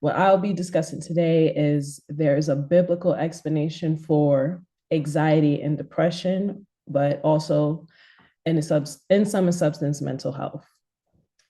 What I'll be discussing today is there's a biblical explanation for anxiety and depression, but also in sum and substance mental health.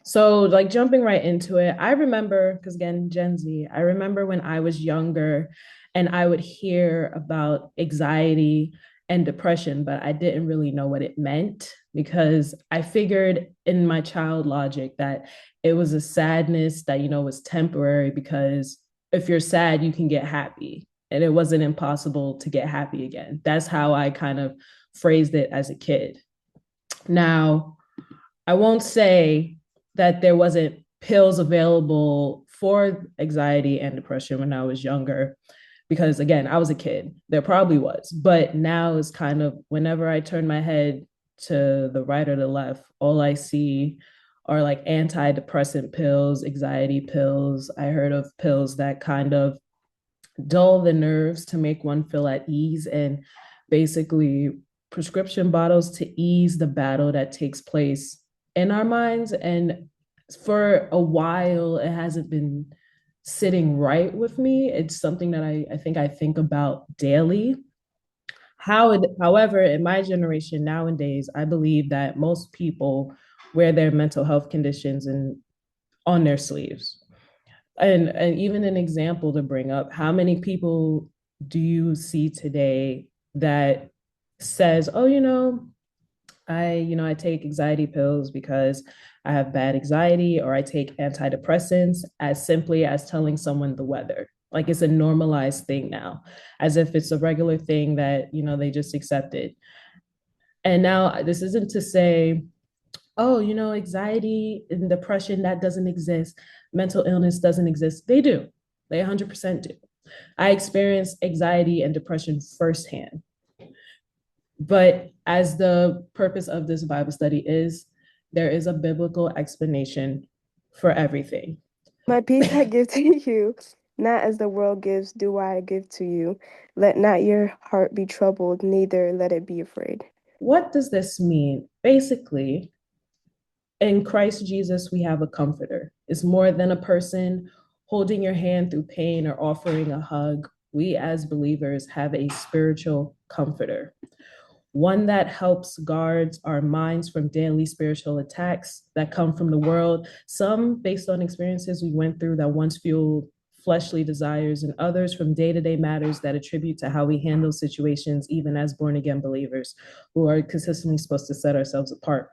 So, like jumping right into it, I remember, because again, Gen Z, I remember when I was younger and I would hear about anxiety and depression, but I didn't really know what it meant because I figured in my child logic that it was a sadness that, was temporary because if you're sad, you can get happy. And it wasn't impossible to get happy again. That's how I kind of phrased it as a kid. Now, I won't say that there wasn't pills available for anxiety and depression when I was younger, because again, I was a kid. There probably was, but now is kind of whenever I turn my head to the right or the left, all I see are like antidepressant pills, anxiety pills. I heard of pills that kind of dull the nerves to make one feel at ease, and basically prescription bottles to ease the battle that takes place in our minds. And for a while, it hasn't been sitting right with me. It's something that I think about daily. However, in my generation nowadays, I believe that most people wear their mental health conditions and on their sleeves. And even an example to bring up, how many people do you see today that says, oh, I take anxiety pills because I have bad anxiety, or I take antidepressants, as simply as telling someone the weather. Like it's a normalized thing now, as if it's a regular thing that, they just accepted. And now this isn't to say, oh, anxiety and depression, that doesn't exist. Mental illness doesn't exist. They do. They 100% do. I experienced anxiety and depression firsthand. But as the purpose of this Bible study is, there is a biblical explanation for everything. My peace I give to you, not as the world gives, do I give to you. Let not your heart be troubled, neither let it be afraid. What does this mean? Basically, in Christ Jesus, we have a comforter. It's more than a person holding your hand through pain or offering a hug. We as believers have a spiritual comforter, one that helps guards our minds from daily spiritual attacks that come from the world, some based on experiences we went through that once fueled fleshly desires, and others from day-to-day matters that attribute to how we handle situations, even as born again believers who are consistently supposed to set ourselves apart